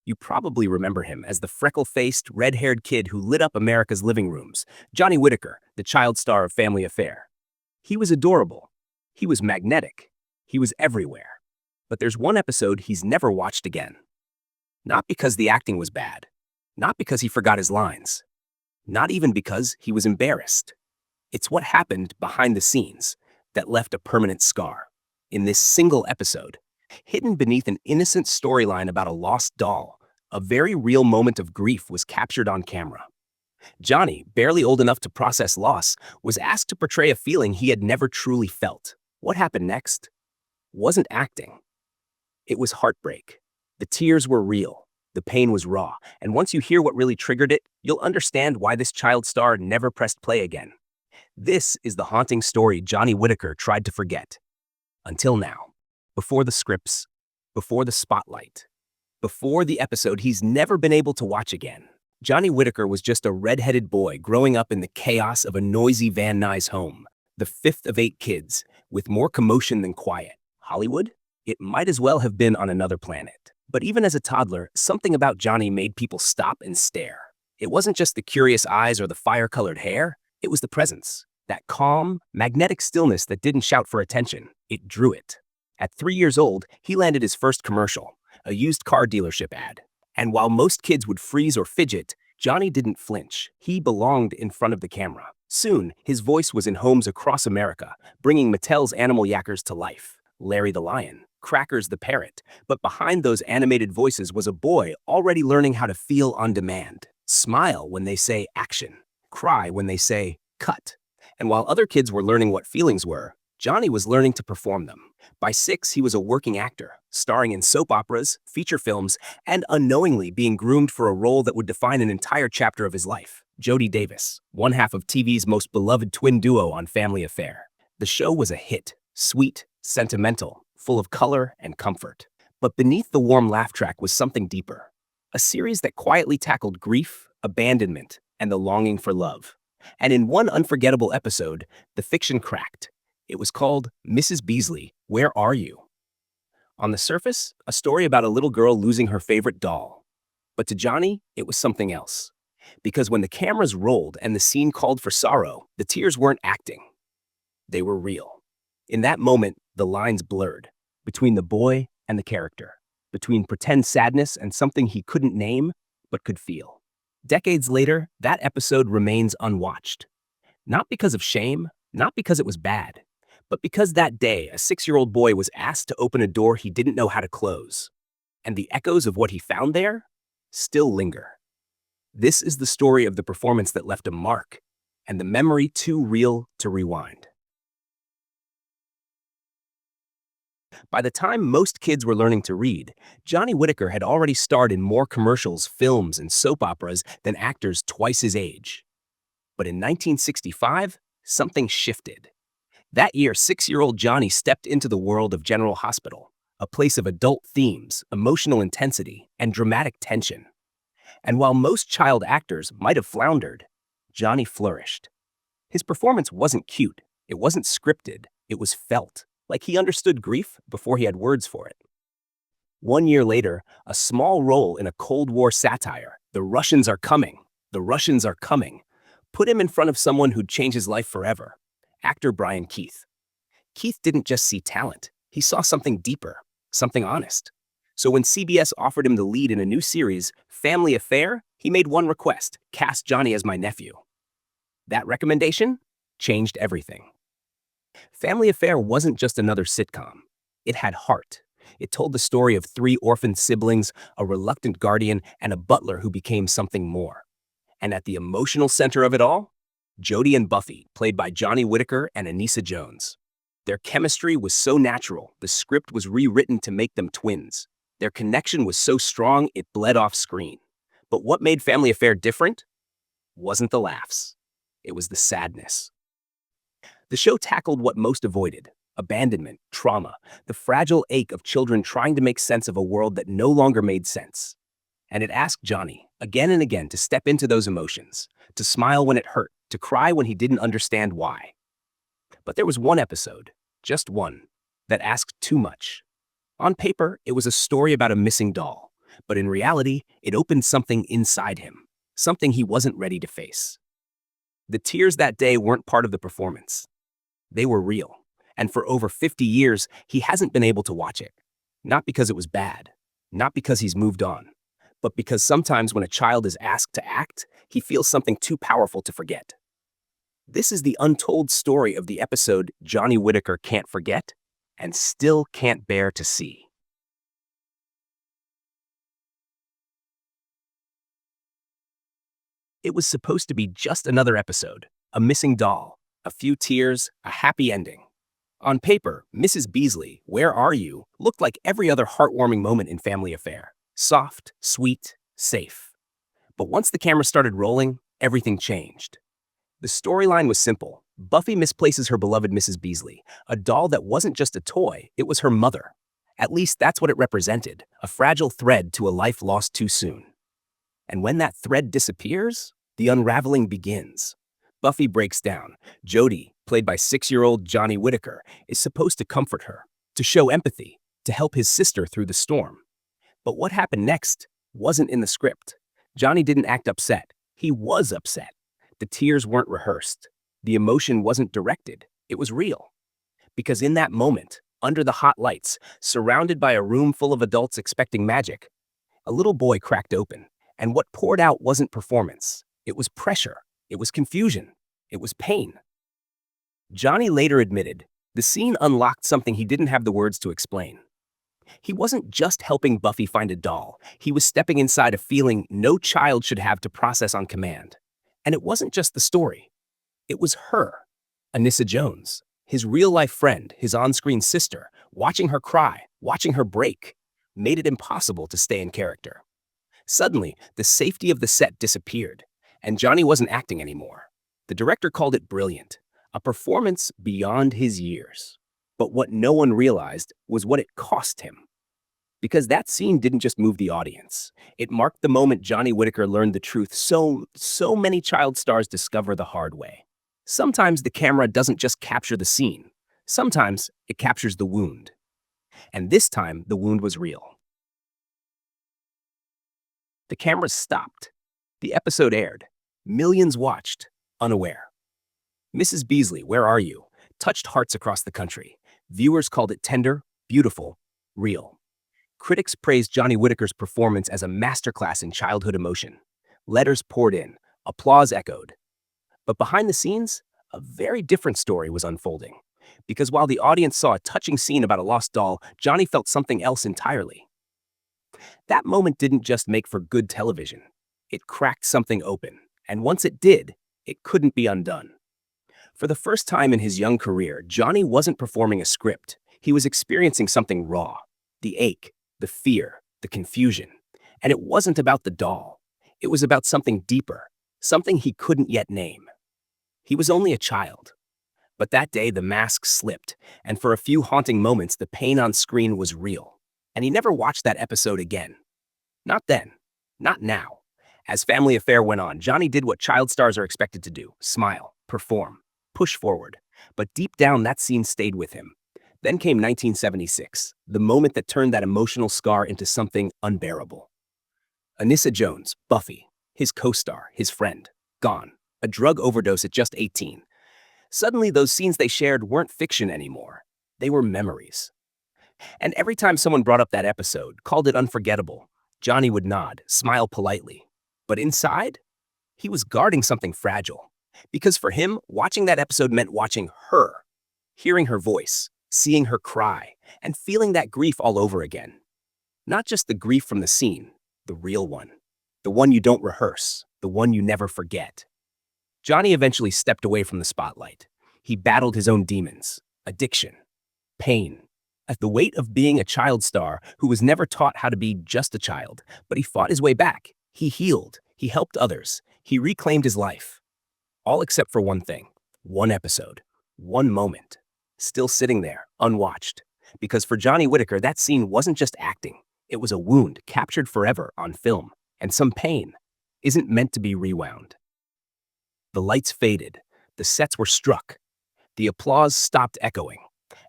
You probably remember him as the freckle-faced, red-haired kid who lit up America's living rooms, Johnny Whitaker, the child star of Family Affair. He was adorable. He was magnetic. He was everywhere. But there's one episode he's never watched again. Not because the acting was bad. Not because he forgot his lines. Not even because he was embarrassed. It's what happened behind the scenes that left a permanent scar. In this single episode, hidden beneath an innocent storyline about a lost doll, a very real moment of grief was captured on camera. Johnny, barely old enough to process loss, was asked to portray a feeling he had never truly felt. What happened next wasn't acting. It was heartbreak. The tears were real. The pain was raw. And once you hear what really triggered it, you'll understand why this child star never pressed play again. This is the haunting story Johnny Whitaker tried to forget. Until now. Before the scripts, before the spotlight, before the episode he's never been able to watch again. Johnny Whitaker was just a red-headed boy growing up in the chaos of a noisy Van Nuys home, the fifth of 8 kids, with more commotion than quiet. Hollywood? It might as well have been on another planet. But even as a toddler, something about Johnny made people stop and stare. It wasn't just the curious eyes or the fire-colored hair, it was the presence. That calm, magnetic stillness that didn't shout for attention. It drew it. At 3 years old, he landed his first commercial, a used car dealership ad. And while most kids would freeze or fidget, Johnny didn't flinch. He belonged in front of the camera. Soon, his voice was in homes across America, bringing Mattel's animal yackers to life. Larry the lion, Crackers the parrot. But behind those animated voices was a boy already learning how to feel on demand. Smile when they say action. Cry when they say cut. And while other kids were learning what feelings were, Johnny was learning to perform them. By 6, he was a working actor, starring in soap operas, feature films, and unknowingly being groomed for a role that would define an entire chapter of his life. Jody Davis, one half of TV's most beloved twin duo on Family Affair. The show was a hit, sweet, sentimental, full of color and comfort. But beneath the warm laugh track was something deeper. A series that quietly tackled grief, abandonment, and the longing for love. And in one unforgettable episode, the fiction cracked. It was called Mrs. Beasley, Where Are You? On the surface, a story about a little girl losing her favorite doll. But to Johnny, it was something else. Because when the cameras rolled and the scene called for sorrow, the tears weren't acting. They were real. In that moment, the lines blurred between the boy and the character, between pretend sadness and something he couldn't name but could feel. Decades later, that episode remains unwatched. Not because of shame, not because it was bad, but because that day, a 6-year-old boy was asked to open a door he didn't know how to close. And the echoes of what he found there still linger. This is the story of the performance that left a mark, and the memory too real to rewind. By the time most kids were learning to read, Johnny Whitaker had already starred in more commercials, films, and soap operas than actors twice his age. But in 1965, something shifted. That year, 6-year-old Johnny stepped into the world of General Hospital, a place of adult themes, emotional intensity, and dramatic tension. And while most child actors might have floundered, Johnny flourished. His performance wasn't cute, it wasn't scripted, it was felt, like he understood grief before he had words for it. 1 year later, a small role in a Cold War satire, The Russians Are Coming, The Russians Are Coming, put him in front of someone who'd change his life forever. Actor Brian Keith. Keith didn't just see talent, he saw something deeper, something honest. So when CBS offered him the lead in a new series, Family Affair, he made one request: cast Johnny as my nephew. That recommendation changed everything. Family Affair wasn't just another sitcom. It had heart. It told the story of 3 orphaned siblings, a reluctant guardian, and a butler who became something more. And at the emotional center of it all, Jody and Buffy, played by Johnny Whitaker and Anissa Jones. Their chemistry was so natural, the script was rewritten to make them twins. Their connection was so strong, it bled off screen. But what made Family Affair different wasn't the laughs. It was the sadness. The show tackled what most avoided: abandonment, trauma, the fragile ache of children trying to make sense of a world that no longer made sense. And it asked Johnny, again and again, to step into those emotions, to smile when it hurt, to cry when he didn't understand why. But there was one episode, just one, that asked too much. On paper, it was a story about a missing doll, But in reality, it opened something inside him, something he wasn't ready to face. The tears that day weren't part of the performance. They were real. And for over 50 years, he hasn't been able to watch it. Not because it was bad, not because he's moved on, but because sometimes when a child is asked to act, he feels something too powerful to forget. This is the untold story of the episode Johnny Whitaker can't forget and still can't bear to see. It was supposed to be just another episode, a missing doll, a few tears, a happy ending. On paper, Mrs. Beasley, Where Are You? Looked like every other heartwarming moment in Family Affair. Soft, sweet, safe. But once the camera started rolling, everything changed. The storyline was simple. Buffy misplaces her beloved Mrs. Beasley, a doll that wasn't just a toy, it was her mother. At least that's what it represented, a fragile thread to a life lost too soon. And when that thread disappears, the unraveling begins. Buffy breaks down. Jody, played by 6-year-old Johnny Whitaker, is supposed to comfort her, to show empathy, to help his sister through the storm. But what happened next wasn't in the script. Johnny didn't act upset. He was upset. The tears weren't rehearsed. The emotion wasn't directed. It was real. Because in that moment, under the hot lights, surrounded by a room full of adults expecting magic, a little boy cracked open. And what poured out wasn't performance. It was pressure. It was confusion. It was pain. Johnny later admitted, the scene unlocked something he didn't have the words to explain. He wasn't just helping Buffy find a doll. He was stepping inside a feeling no child should have to process on command. And it wasn't just the story. It was her, Anissa Jones, his real-life friend, his on-screen sister. Watching her cry, watching her break, made it impossible to stay in character. Suddenly, the safety of the set disappeared, and Johnny wasn't acting anymore. The director called it brilliant, a performance beyond his years. But what no one realized was what it cost him. Because that scene didn't just move the audience. It marked the moment Johnny Whitaker learned the truth so many child stars discover the hard way. Sometimes the camera doesn't just capture the scene. Sometimes it captures the wound. And this time, the wound was real. The cameras stopped. The episode aired. Millions watched, unaware. Mrs. Beasley, Where Are You? Touched hearts across the country. Viewers called it tender, beautiful, real. Critics praised Johnny Whitaker's performance as a masterclass in childhood emotion. Letters poured in. Applause echoed. But behind the scenes, a very different story was unfolding. Because while the audience saw a touching scene about a lost doll, Johnny felt something else entirely. That moment didn't just make for good television. It cracked something open. And once it did, it couldn't be undone. For the first time in his young career, Johnny wasn't performing a script. He was experiencing something raw. The ache, the fear, the confusion. And it wasn't about the doll. It was about something deeper, something he couldn't yet name. He was only a child. But that day, the mask slipped, and for a few haunting moments, the pain on screen was real. And he never watched that episode again. Not then. Not now. As Family Affair went on, Johnny did what child stars are expected to do: smile, perform, push forward. But deep down, that scene stayed with him. Then came 1976, the moment that turned that emotional scar into something unbearable. Anissa Jones, Buffy, his co-star, his friend, gone. A drug overdose at just 18. Suddenly, those scenes they shared weren't fiction anymore. They were memories. And every time someone brought up that episode, called it unforgettable, Johnny would nod, smile politely. But inside, he was guarding something fragile. Because for him, watching that episode meant watching her, hearing her voice, seeing her cry, and feeling that grief all over again. Not just the grief from the scene, the real one. The one you don't rehearse, the one you never forget. Johnny eventually stepped away from the spotlight. He battled his own demons, addiction, pain, at the weight of being a child star who was never taught how to be just a child. But he fought his way back. He healed. He helped others. He reclaimed his life. All except for one thing, one episode, one moment, still sitting there, unwatched. Because for Johnny Whitaker, that scene wasn't just acting. It was a wound captured forever on film. And some pain isn't meant to be rewound. The lights faded. The sets were struck. The applause stopped echoing.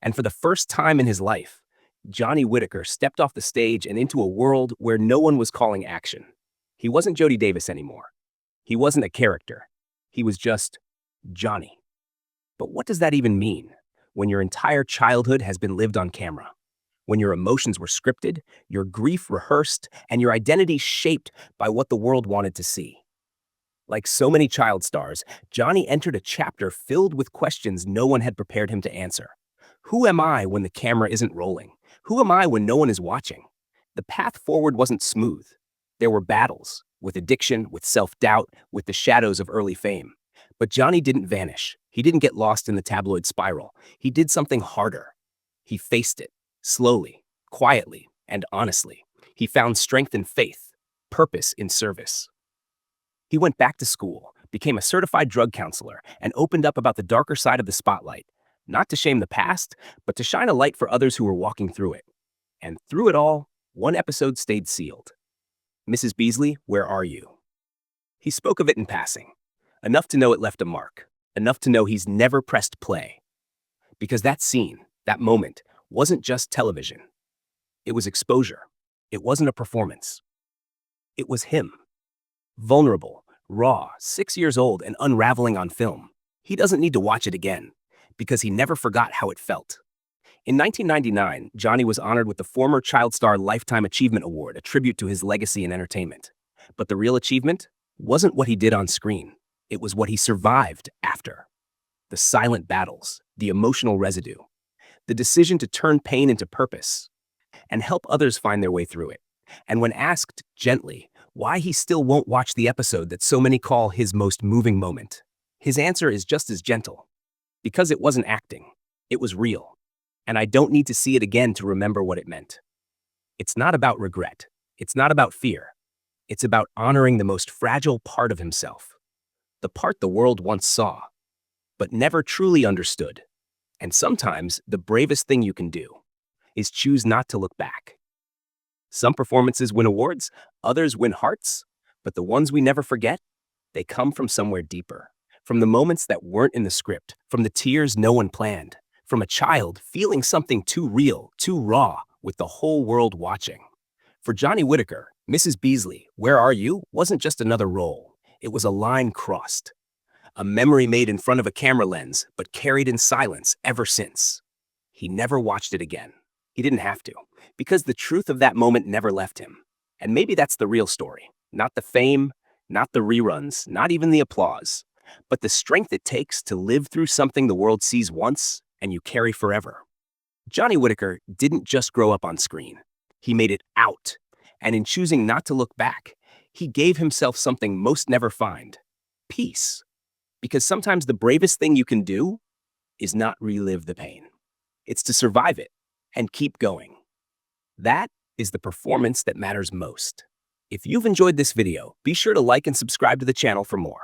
And for the first time in his life, Johnny Whitaker stepped off the stage and into a world where no one was calling action. He wasn't Jody Davis anymore. He wasn't a character. He was just Johnny. But what does that even mean when your entire childhood has been lived on camera? When your emotions were scripted, your grief rehearsed, and your identity shaped by what the world wanted to see? Like so many child stars, Johnny entered a chapter filled with questions no one had prepared him to answer. Who am I when the camera isn't rolling? Who am I when no one is watching? The path forward wasn't smooth. There were battles, with addiction, with self-doubt, with the shadows of early fame. But Johnny didn't vanish. He didn't get lost in the tabloid spiral. He did something harder. He faced it, slowly, quietly, and honestly. He found strength in faith, purpose in service. He went back to school, became a certified drug counselor, and opened up about the darker side of the spotlight, not to shame the past, but to shine a light for others who were walking through it. And through it all, one episode stayed sealed. Mrs. Beasley, where are you? He spoke of it in passing, enough to know it left a mark, enough to know he's never pressed play. Because that scene, that moment, wasn't just television. It was exposure. It wasn't a performance. It was him. Vulnerable, raw, 6 years old, and unraveling on film. He doesn't need to watch it again, because he never forgot how it felt. In 1999, Johnny was honored with the former Child Star Lifetime Achievement Award, a tribute to his legacy in entertainment. But the real achievement wasn't what he did on screen. It was what he survived after. The silent battles, the emotional residue, the decision to turn pain into purpose, and help others find their way through it. And when asked gently why he still won't watch the episode that so many call his most moving moment, his answer is just as gentle. Because it wasn't acting, it was real. And I don't need to see it again to remember what it meant. It's not about regret. It's not about fear. It's about honoring the most fragile part of himself. The part the world once saw, but never truly understood. And sometimes the bravest thing you can do is choose not to look back. Some performances win awards, others win hearts, but the ones we never forget, they come from somewhere deeper. From the moments that weren't in the script, from the tears no one planned, from a child feeling something too real, too raw, with the whole world watching. For Johnny Whitaker, Mrs. Beasley, Where Are You? Wasn't just another role. It was a line crossed. A memory made in front of a camera lens, but carried in silence ever since. He never watched it again. He didn't have to, because the truth of that moment never left him. And maybe that's the real story. Not the fame, not the reruns, not even the applause, but the strength it takes to live through something the world sees once and you carry forever. Johnny Whitaker didn't just grow up on screen. He made it out. And in choosing not to look back, he gave himself something most never find: peace. Because sometimes the bravest thing you can do is not relive the pain. It's to survive it and keep going. That is the performance that matters most. If you've enjoyed this video, be sure to like and subscribe to the channel for more.